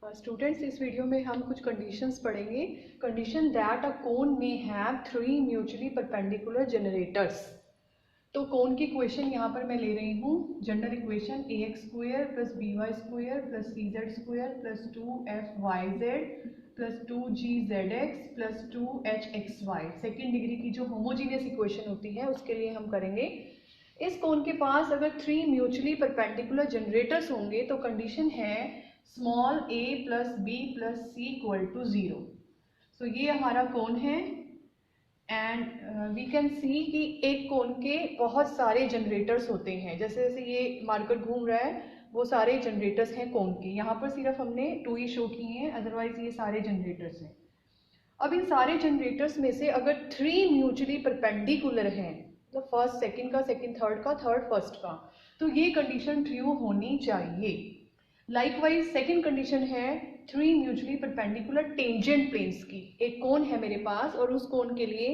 Students, इस video में हम कुछ कंडीशंस पढ़ेंगे। कंडीशन दैट अ कोन में हैव 3 म्यूचुअली परपेंडिकुलर जनरेटर्स। तो कोन की इक्वेशन यहाँ पर मैं ले रही हूँ, general equation ax² + by² + cz² + 2fyz + 2gzx + 2hxy। Second degree की जो होमोजीनियस इक्वेशन होती है उसके लिए हम करेंगे। इस कोन के पास अगर 3 म्यूचुअली परपेंडिकुलर जनरेटर्स होंगे तो कंडीशन है स्मॉल a + b + c = 0। सो ये हमारा कोन है एंड वी कैन सी कि एक कोन के बहुत सारे जनरेटर्स होते हैं। जैसे जैसे ये मार्कर घूम रहा है वो सारे जनरेटर्स हैं कोन के। यहाँ पर सिर्फ हमने 2 ही शो किए हैं, अदरवाइज ये सारे जनरेटर्स हैं। अब इन सारे जनरेटर्स में से अगर 3 म्यूचुअली परपेंडिकुलर हैं, तो फर्स्ट सेकंड का, सेकंड थर्ड का, थर्ड फर्स्ट का, तो ये कंडीशन ट्रू होनी चाहिए। लाइकवाइज सेकंड कंडीशन है 3 म्यूचुअली परपेंडिकुलर टेंजेंट प्लेन्स की। एक कोन है मेरे पास और उस कोन के लिए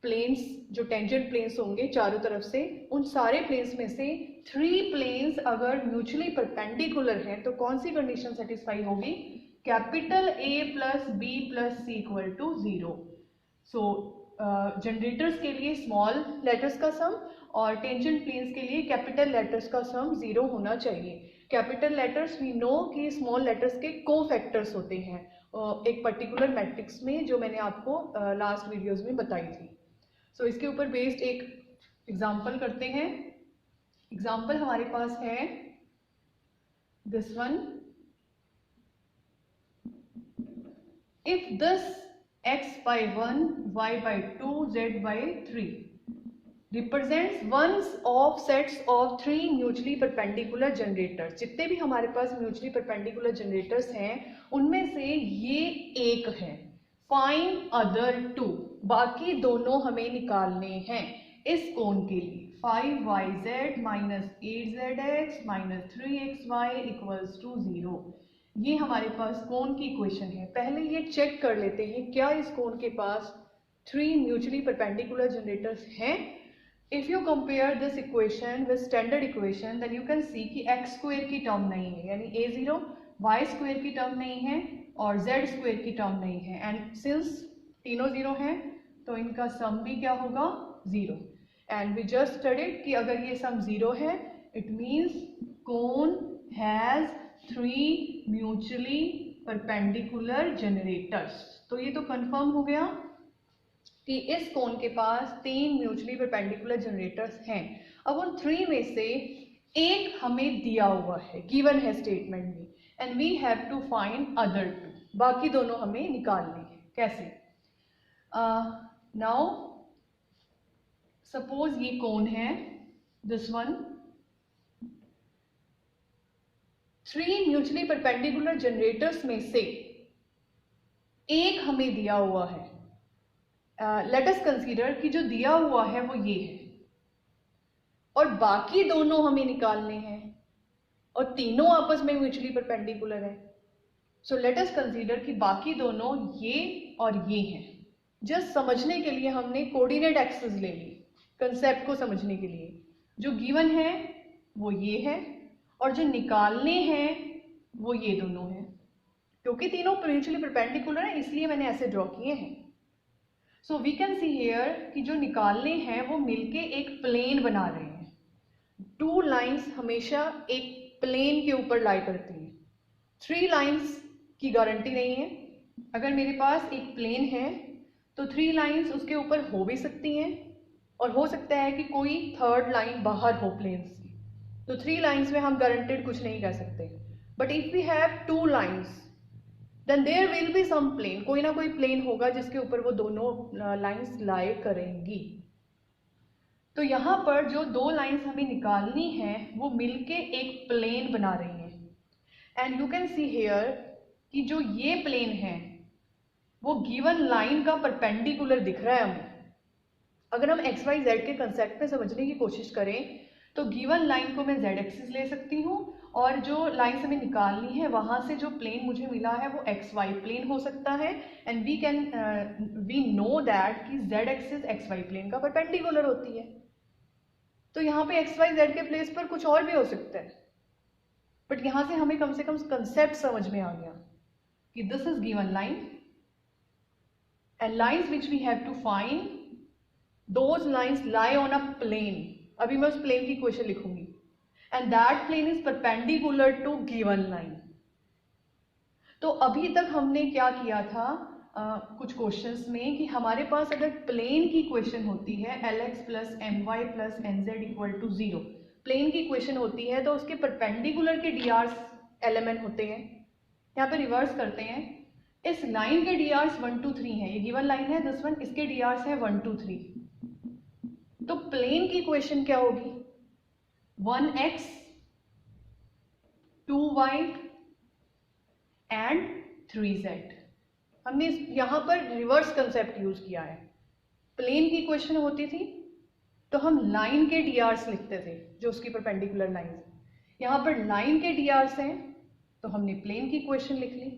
प्लेन्स, जो टेंजेंट प्लेन्स होंगे चारों तरफ से, उन सारे प्लेन्स में से 3 प्लेन्स अगर म्यूचुअली परपेंडिकुलर हैं तो कौन सी कंडीशन सेटिस्फाई होगी? Capital A + B + C = 0। So generators के लिए स्मॉल लेटर्स का सम और टेंजेंट प्लेन्स के लिए कैपिटल लेटर्स का सम 0 होना चाहिए। कैपिटल लेटर्स वी नो कि स्मॉल लेटर्स के कोफैक्टर्स होते हैं एक पर्टिकुलर मैट्रिक्स में, जो मैंने आपको लास्ट वीडियोस में बताई थी। सो इसके ऊपर बेस्ड एक एग्जांपल करते हैं। एग्जांपल हमारे पास है this one. If this x by 1, y by 2, z by 3 represents ones of sets of 3 mutually perpendicular generators, जितने भी हमारे पास mutually perpendicular generators हैं उनमें से ये एक है। Find other two, बाकी दोनों हमें निकालने हैं इस कोण के लिए। 5yz - 8zx - 3xy = 0। ये हमारे पास कोण की इक्वेशन है। पहले ये चेक कर लेते हैं क्या इस कोण के पास 3 म्यूचुअली परपेंडिकुलर जनरेटर्स हैं। If you compare this equation with standard equation then you can see कि x² की टर्म नहीं है, यानी a0, y² की टर्म नहीं है और z² की टर्म नहीं है। एंड सिंस तीनों 0 हैं तो इनका सम भी क्या होगा? 0। एंड वी जस्ट स्टडीड कि अगर ये सम 0 है it means cone has 3 mutually perpendicular generators. तो ये तो कंफर्म हो गया कि इस कोन के पास 3 म्यूचुअली परपेंडिकुलर जनरेटर्स हैं। अब उन 3 में से एक हमें दिया हुआ है, गिवन है स्टेटमेंट में, and we have to find other 2, बाकी दोनों हमें निकालने हैं। कैसे? नाउ सपोज ये कोन है this one. 3 mutually perpendicular generators में से एक हमें दिया हुआ है। लेट अस कंसीडर कि जो दिया हुआ है वो ये है और बाकी दोनों हमें निकालने हैं और तीनों आपस में म्यूचुअली परपेंडिकुलर है। सो लेट अस कंसीडर कि बाकी दोनों ये और ये हैं। जस्ट समझने के लिए हमने कोऑर्डिनेट एक्सिस ले ली, कंसेप्ट को समझने के लिए। जो गिवन है वो ये है और जो निकालने हैं वो ये दोनों हैं। क्योंकि तीनों म्यूचुअली परपेंडिकुलर हैं इसलिए मैंने ऐसे ड्रॉ किए हैं। So we can see here कि जो निकालने हैं वो मिलके एक प्लेन बना रहे हैं। 2 लाइंस हमेशा एक प्लेन के ऊपर लाई करती हैं। 3 लाइंस की गारंटी नहीं है। अगर मेरे पास एक प्लेन है तो 3 लाइंस उसके ऊपर हो भी सकती हैं और हो सकता है कि कोई थर्ड लाइन बाहर हो प्लेन से। तो 3 लाइंस में हम गारंटेड कुछ नहीं कह सकते। But if we have 2 lines then there will be some plane, कोई ना कोई प्लेन होगा जिसके ऊपर वो दोनों लाइंस लाई करेंगी। तो यहाँ पर जो 2 लाइंस हमें निकालनी है वो मिलके एक प्लेन बना रही हैं। And you can see here कि जो ये प्लेन है वो गिवन लाइन का परपेंडिकुलर दिख रहा है हमें। अगर हम एक्स वाई जेड के कंसेप्ट में समझने की कोशिश करें तो गिवन लाइन को मैं जेड एक्सिस ले सकती हूँ और जो लाइन हमें निकालनी है वहां से जो प्लेन मुझे मिला है वो एक्स वाई प्लेन हो सकता है। एंड वी नो दैट कि Z axis X Y plane का परपेंडिकुलर होती है। तो यहाँ पे एक्स वाई जेड के प्लेस पर कुछ और भी हो सकता है, बट यहाँ से हमें कम कंसेप्ट समझ में आ गया। कि this is given line and lines which we have to find those lines lie on a plane. अभी मैं उस प्लेन की इक्वेशन लिखूंगी and that plane is perpendicular to given line. तो अभी तक हमने क्या किया था कुछ क्वेश्चंस में कि हमारे पास अगर प्लेन की इक्वेशन होती है Lx plus My plus Nz equal to 0, plane की इक्वेशन होती है तो उसके परपेंडिकुलर के drs एलिमेंट होते हैं। यहाँ पे रिवर्स करते हैं, इस लाइन के drs 1 2 3 है, ये गिवन लाइन है दिस वन, इसके drs है 1 2 3। तो प्लेन की इक्वेशन क्या होगी 1x 2y एंड 3z। हमने यहां पर रिवर्स कंसेप्ट यूज किया है। प्लेन की इक्वेशन होती थी तो हम लाइन के डीआरस लिखते थे जो उसकी परपेंडिकुलर लाइन है। यहां पर लाइन के डीआरस हैं तो हमने प्लेन की इक्वेशन लिख ली।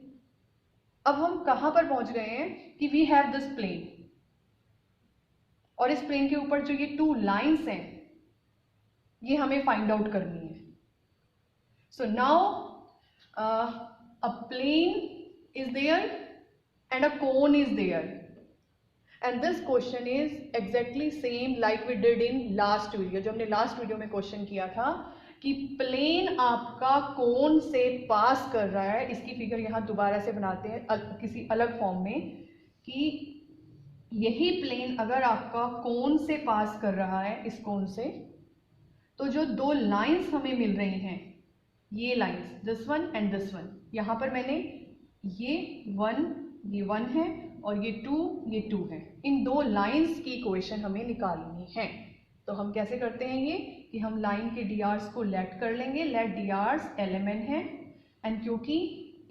अब हम कहां पर पहुंच गए हैं कि वी हैव दिस प्लेन और इस प्लेन के ऊपर जो ये टू लाइंस हैं ये हमें फाइंड आउट करनी है। So now a plane is there and a cone is there and this question is exactly same like we did in last video। जो हमने लास्ट वीडियो में क्वेश्चन किया था कि प्लेन आपका कोन से पास कर रहा है। इसकी फिगर यहाँ दोबारा से बनाते हैं किसी अलग फॉर्म में कि यही प्लेन अगर आपका कोन से पास कर रहा है इस कोन से, तो जो दो लाइंस हमें मिल रही हैं ये lines this one and this one, यहाँ पर मैंने ये वन है और ये टू है, इन दो लाइंस की इक्वेशन हमें निकालनी है। तो हम कैसे करते हैं ये कि हम लाइन के डीआरस को लेट कर लेंगे, लेट डीआरस एलिमेंट है एंड क्योंकि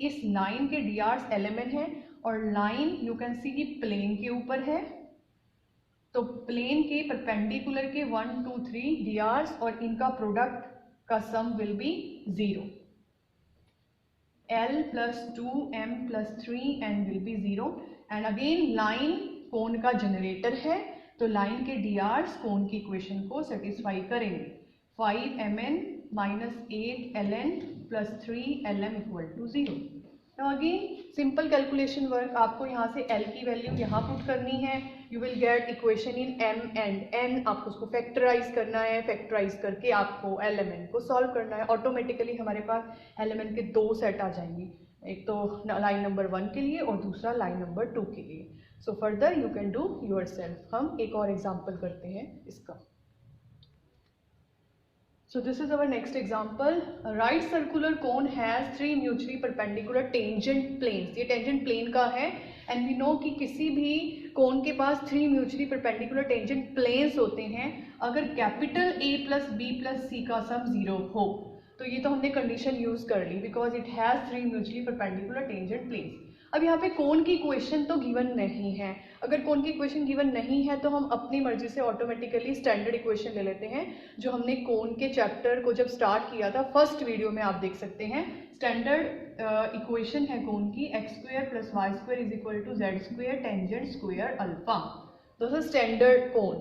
इस लाइन के डीआरस एलिमेंट है और लाइन यू कैन सी कि प्लेन के ऊपर है तो प्लेन के परपेंडिकुलर के 1 2 3 डीआरस और इनका प्रोडक्ट का सम will be 0। L plus 2m plus 3n will be 0 and again line कोन का जनरेटर है तो लाइन के डीआरस कोन की इक्वेशन को सेटिस्फाई करेंगे। 5mn minus 8ln plus 3lm equal to 0। Now again simple calculation work, आपको यहाँ से L की वैल्यू यहाँ पुट करनी है, you will get equation in m and n, आपको उसको फैक्टराइज करना है, फैक्टराइज करके आपको LMN को सॉल्व करना है। ऑटोमेटिकली हमारे पास LMN के दो सेट आ जाएंगे, एक तो लाइन नंबर 1 के लिए और दूसरा लाइन नंबर 2 के लिए। So further you can do your self. हम एक और एग्जाम्पल करते हैं इसका। So this is our next example. A right circular cone has 3 mutually perpendicular tangent planes। ये tangent plane का है and we know कि किसी भी कोन के पास 3 mutually perpendicular tangent planes होते हैं अगर capital A plus B plus C का सम 0 हो। तो ये तो हमने कंडीशन यूज कर ली because it has 3 mutually perpendicular tangent planes. अब यहाँ पे कोन की इक्वेशन तो गिवन नहीं है, अगर कोन की इक्वेशन गिवन नहीं है तो हम अपनी मर्जी से ऑटोमेटिकली स्टैंडर्ड इक्वेशन ले लेते हैं जो हमने कोन के चैप्टर को जब स्टार्ट किया था फर्स्ट वीडियो में आप देख सकते हैं। स्टैंडर्ड इक्वेशन है कोन की x² + y² = z² tangent square alpha. This is standard cone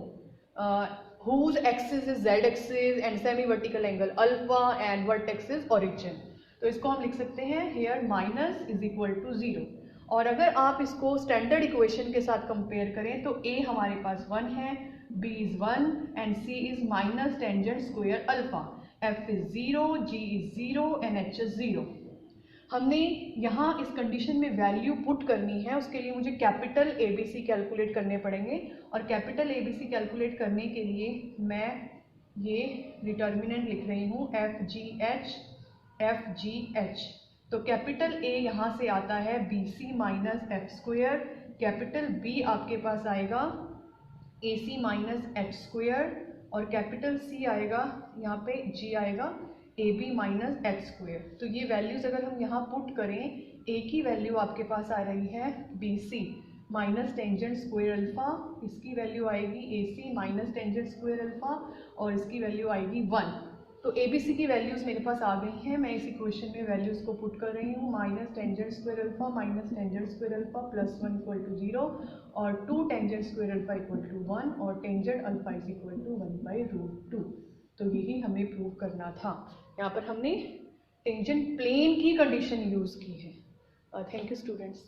whose axis is z axis and semi vertical angle alpha and vertex is origin। तो इसको हम लिख सकते हैं here minus is equal to 0। और अगर आप इसको स्टैंडर्ड इक्वेशन के साथ कंपेयर करें तो a हमारे पास 1 है, b is 1 and c is minus tangent square alpha, f is 0, g is 0 and h is 0। हमने यहाँ इस कंडीशन में वैल्यू पुट करनी है, उसके लिए मुझे कैपिटल ABC कैलकुलेट करने पड़ेंगे और कैपिटल ABC कैलकुलेट करने के लिए मैं ये डिटर्मिनेंट लिख रही हूँ FGH। तो कैपिटल A यहाँ से आता है BC minus f², capital B आपके पास आएगा AC माइनस h² और कैपिटल C आएगा यहाँ पे G आएगा AB माइनस h²। तो ये वैल्यूज अगर हम यहाँ पुट करें, A की वैल्यू आपके पास आ रही है BC minus tangent square alpha, इसकी वैल्यू आएगी AC minus tangent square alpha और इसकी वैल्यू आएगी 1। तो ABC की वैल्यूज मेरे पास आ गई हैं, मैं इस इक्वेशन में वैल्यूज को पुट कर रही हूँ। Minus tangent square alpha minus tangent square alpha plus 1 = 0 और 2 टेंजेंट स्क्वायर अल्फा = 1 और टेंजेंट अल्फा = 1/√2। तो यही हमें प्रूव करना था। यहाँ पर हमने टेंजेंट प्लेन की कंडीशन यूज की है। Thank you students.